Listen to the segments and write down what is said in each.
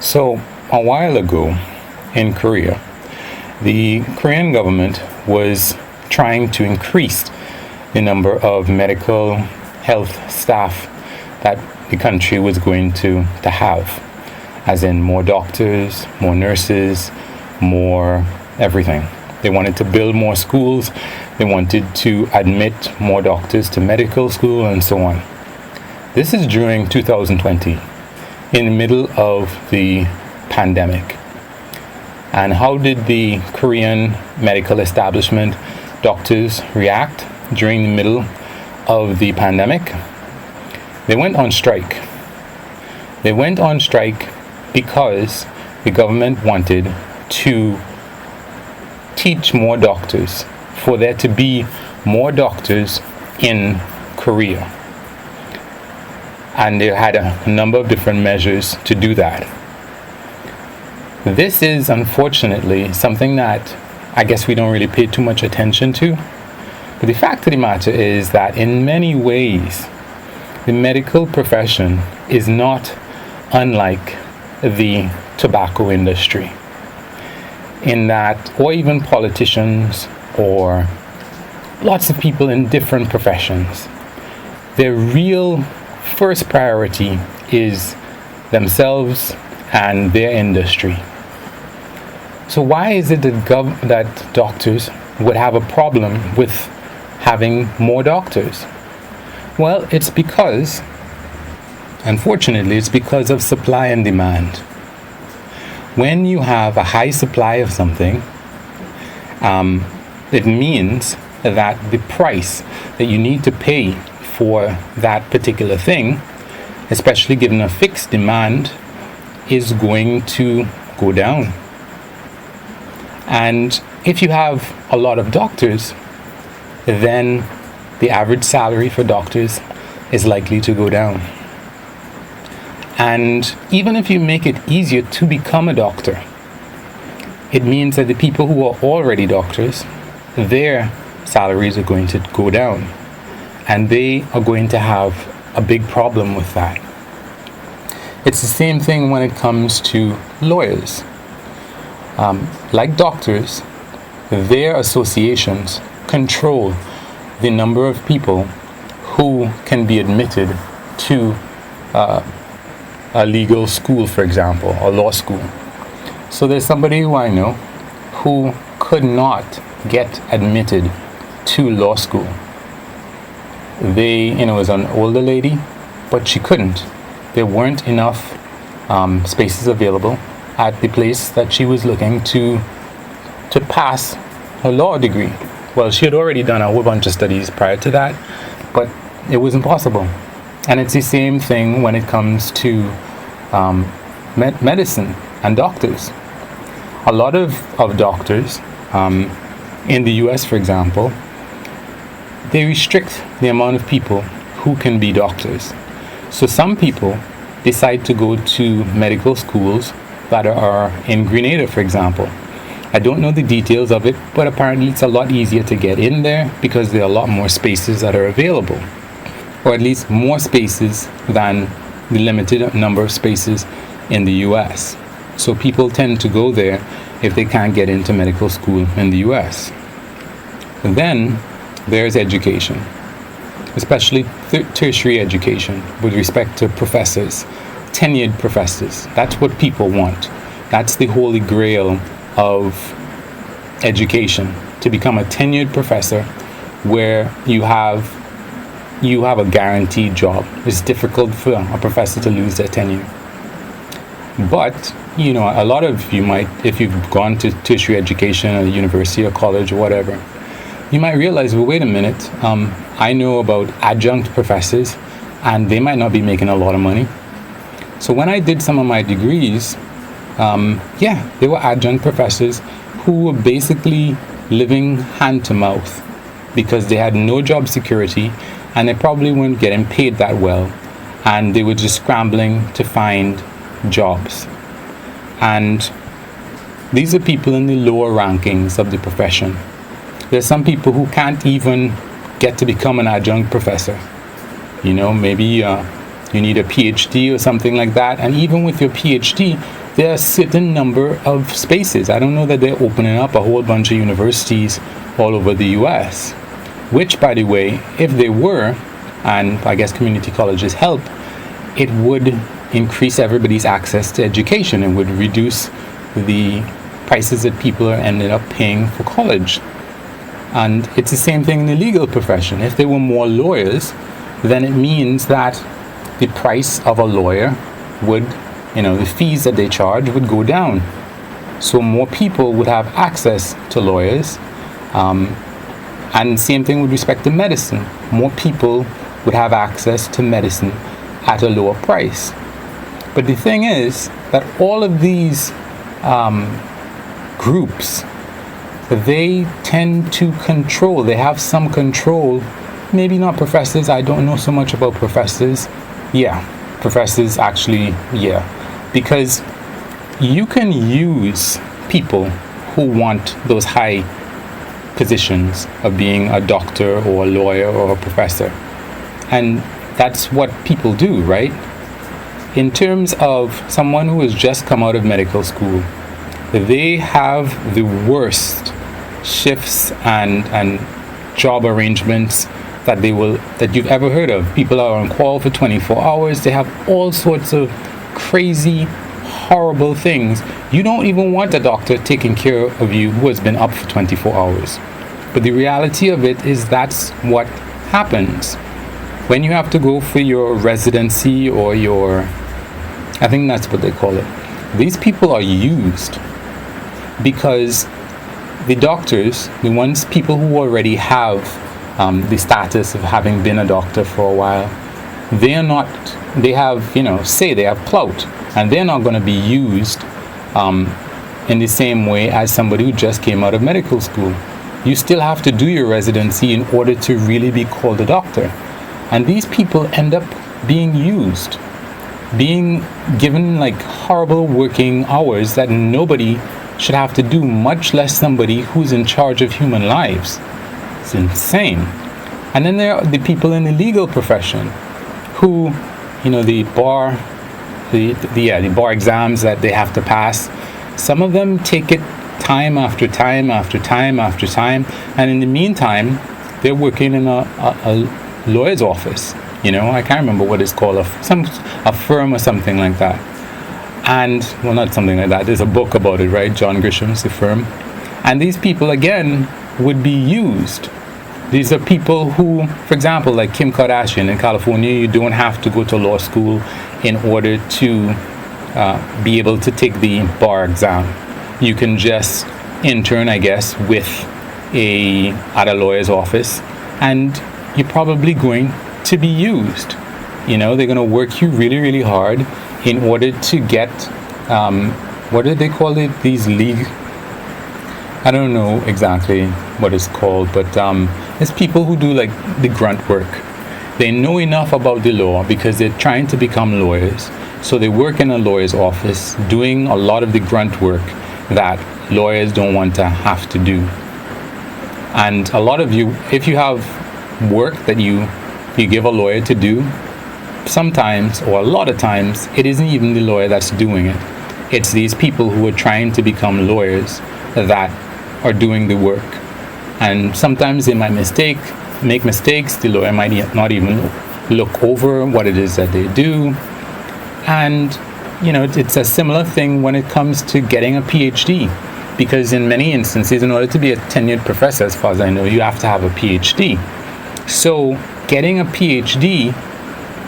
So, a while ago in Korea, the Korean government was trying to increase the number of medical health staff that the country was going to have, as in more doctors, more nurses, more everything. They wanted to build more schools, they wanted to admit more doctors to medical school, and so on. This is during 2020, in the middle of the pandemic. And how did the Korean medical establishment, doctors, react during the middle of the pandemic? They went on strike. They went on strike because the government wanted to teach more doctors, for there to be more doctors in Korea. And they had a number of different measures to do that. This is unfortunately something that I guess we don't really pay too much attention to. But the fact of the matter is that in many ways, the medical profession is not unlike the tobacco industry. In that, or even politicians, or lots of people in different professions, their real first priority is themselves and their industry. So why is it that doctors would have a problem with having more doctors? Well, it's because, unfortunately, it's because of supply and demand. When you have a high supply of something, it means that the price that you need to pay for that particular thing, especially given a fixed demand, is going to go down. And if you have a lot of doctors, then the average salary for doctors is likely to go down. And even if you make it easier to become a doctor, it means that the people who are already doctors, their salaries are going to go down. And they are going to have a big problem with that. It's the same thing when it comes to lawyers. Like doctors, their associations control the number of people who can be admitted to a legal school, for example, or law school. So there's somebody who I know who could not get admitted to law school. It was an older lady, but she couldn't. There weren't enough spaces available at the place that she was looking to pass her law degree. Well, she had already done a whole bunch of studies prior to that, but it was impossible. And it's the same thing when it comes to medicine and doctors. A lot of doctors, in the US, for example, they restrict the amount of people who can be doctors. So some people decide to go to medical schools that are in Grenada, for example. I don't know the details of it, but apparently it's a lot easier to get in there because there are a lot more spaces that are available, or at least more spaces than the limited number of spaces in the US. So people tend to go there if they can't get into medical school in the US. And then there's education, especially tertiary education with respect to professors, tenured professors. That's what people want. That's the holy grail of education, to become a tenured professor where you have a guaranteed job. It's difficult for a professor to lose their tenure. But, a lot of you might, if you've gone to tertiary education at a university or college or whatever, you might realize, well, wait a minute, I know about adjunct professors and they might not be making a lot of money. So when I did some of my degrees, they were adjunct professors who were basically living hand to mouth because they had no job security and they probably weren't getting paid that well, and they were just scrambling to find jobs. And these are people in the lower rankings of the profession. There's some people who can't even get to become an adjunct professor. Maybe you need a PhD or something like that. And even with your PhD, there are a certain number of spaces. I don't know that they're opening up a whole bunch of universities all over the US, which, by the way, if they were, and I guess community colleges help, it would increase everybody's access to education and would reduce the prices that people are ended up paying for college. And it's the same thing in the legal profession. If there were more lawyers, then it means that the price of a lawyer would, the fees that they charge would go down. So more people would have access to lawyers. And same thing with respect to medicine. More people would have access to medicine at a lower price. But the thing is that all of these groups, they tend to control. They have some control. Maybe not professors. I don't know so much about professors. Yeah, professors actually, yeah. Because you can use people who want those high positions of being a doctor or a lawyer or a professor. And that's what people do, right? In terms of someone who has just come out of medical school, they have the worst shifts and job arrangements that you've ever heard of. People are on call for 24 hours. They have all sorts of crazy, horrible things. You don't even want a doctor taking care of you who has been up for 24 hours. But the reality of it is that's what happens. When you have to go for your residency or I think that's what they call it. These people are used because the doctors, people who already have the status of having been a doctor for a while, they have clout, and they're not going to be used in the same way as somebody who just came out of medical school. You still have to do your residency in order to really be called a doctor. And these people end up being used, being given like horrible working hours that nobody should have to do, much less somebody who's in charge of human lives. It's insane. And then there are the people in the legal profession who, the bar exams that they have to pass. Some of them take it time after time after time after time, and in the meantime, they're working in a lawyer's office. I can't remember what it's called, a firm or something like that. And, well, not something like that. There's a book about it, right? John Grisham's The Firm. And these people, again, would be used. These are people who, for example, like Kim Kardashian in California, you don't have to go to law school in order to be able to take the bar exam. You can just intern, I guess, at a lawyer's office, and you're probably going to be used. They're going to work you really, really hard in order to get, what do they call it? These league. I don't know exactly what it's called, but it's people who do like the grunt work. They know enough about the law because they're trying to become lawyers. So they work in a lawyer's office doing a lot of the grunt work that lawyers don't want to have to do. And a lot of you, if you have work that you give a lawyer to do, sometimes, or a lot of times, it isn't even the lawyer that's doing it. It's these people who are trying to become lawyers that are doing the work. And sometimes they might make mistakes. The lawyer might not even look over what it is that they do. And, it's a similar thing when it comes to getting a PhD. Because in many instances, in order to be a tenured professor, as far as I know, you have to have a PhD. So getting a PhD,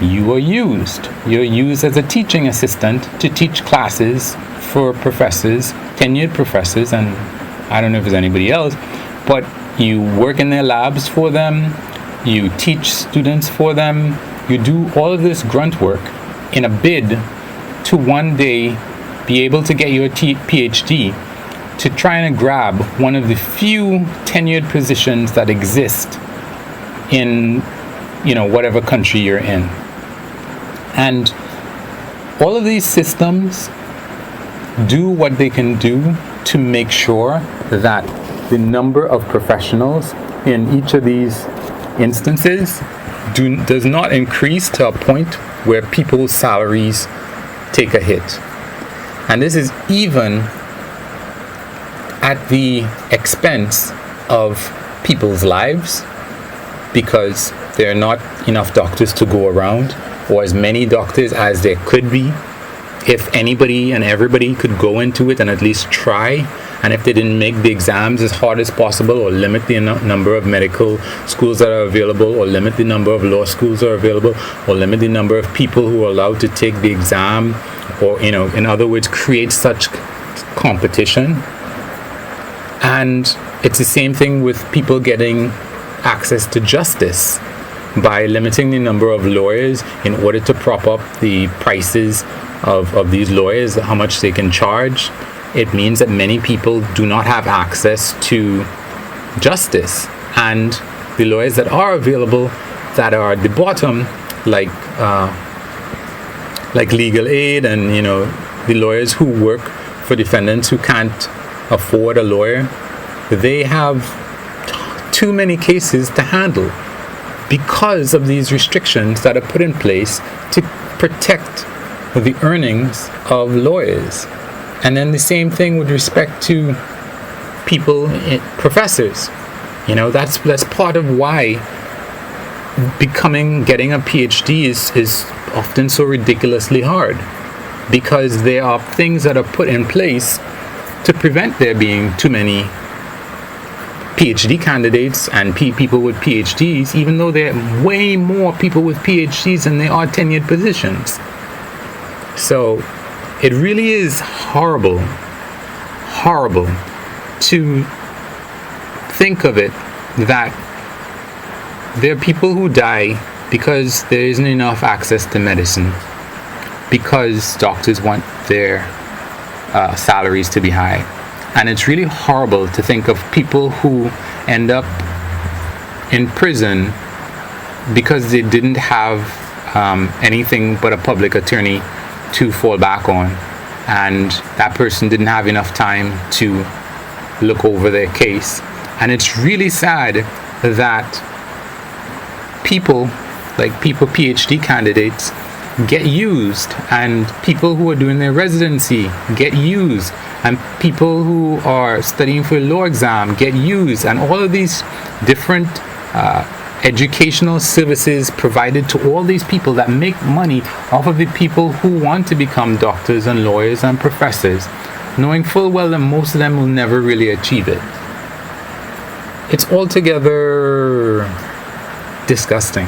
you are used. You're used as a teaching assistant to teach classes for professors, tenured professors, and I don't know if there's anybody else, but you work in their labs for them, you teach students for them, you do all of this grunt work in a bid to one day be able to get your PhD, to try and grab one of the few tenured positions that exist in, whatever country you're in. And all of these systems do what they can do to make sure that the number of professionals in each of these instances does not increase to a point where people's salaries take a hit. And this is even at the expense of people's lives, because there are not enough doctors to go around, or as many doctors as there could be. If anybody and everybody could go into it and at least try, and if they didn't make the exams as hard as possible, or limit the number of medical schools that are available, or limit the number of law schools that are available, or limit the number of people who are allowed to take the exam, or, in other words, create such competition. And it's the same thing with people getting access to justice. By limiting the number of lawyers in order to prop up the prices of these lawyers, how much they can charge, it means that many people do not have access to justice. And the lawyers that are available, that are at the bottom, like legal aid, and the lawyers who work for defendants who can't afford a lawyer, they have too many cases to handle because of these restrictions that are put in place to protect the earnings of lawyers. And then the same thing with respect to people, professors. That's part of why getting a PhD is often so ridiculously hard, because there are things that are put in place to prevent there being too many PhD candidates and people with PhDs, even though there are way more people with PhDs than there are tenured positions. So it really is horrible to think of it, that there are people who die because there isn't enough access to medicine, because doctors want their salaries to be high. And it's really horrible to think of people who end up in prison because they didn't have anything but a public attorney to fall back on, and that person didn't have enough time to look over their case. And it's really sad that people PhD candidates get used, and people who are doing their residency get used, and people who are studying for a law exam get used, and all of these different educational services provided to all these people that make money off of the people who want to become doctors and lawyers and professors, knowing full well that most of them will never really achieve it. It's altogether disgusting,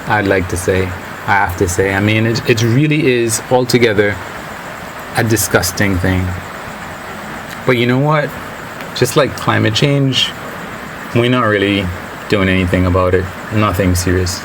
I have to say. I mean, it really is altogether a disgusting thing. But you know what? Just like climate change, we're not really doing anything about it. Nothing serious.